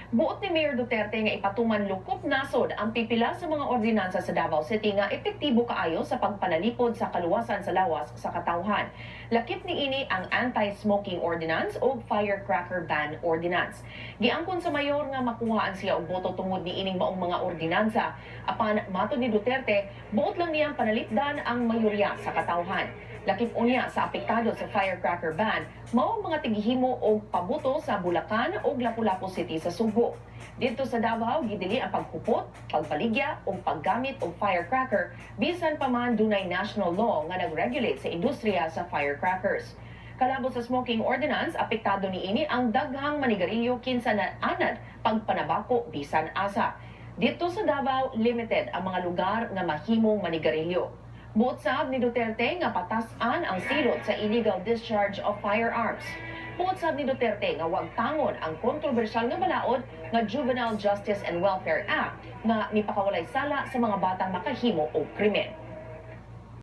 Buot ni Mayor Duterte nga ipatuman lukop nasod ang pipila sa mga ordinansa sa Davao City nga epektibo kaayo sa pagpanalipod sa kaluwasan sa lawas sa katawhan. Lakip ni ini ang Anti-Smoking Ordinance o Firecracker Ban Ordinance. Giangkon sa mayor nga makuhaan siya og boto tungod ni ining maong mga ordinansa. Apan matud ni Duterte, buot lang niyang panalipdan ang mayorya sa katawhan. Lakip unya sa apektado sa firecracker ban, mao ang mga tigihimo og pabuto sa Bulacan ug Lapu-Lapu City sa Subo. Dito sa Davao, gidili ang pagkupot, pagpaligya ug paggamit og firecracker bisan pa man dunay national law nga nag-regulate sa industriya sa firecrackers. Kalabot sa smoking ordinance, apektado ni ini ang daghang manigarilyo kinsa na anad pagpanabako bisan asa. Dito sa Davao, limited ang mga lugar nga mahimong manigarilyo. Buot sab ni Duterte nga patasan ang silot sa illegal discharge of firearms. Buot sab ni Duterte nga wag tangon ang kontrobersyal nga balaod nga Juvenile Justice and Welfare Act nga mipakawalay sala sa mga batang makahimo og krimen.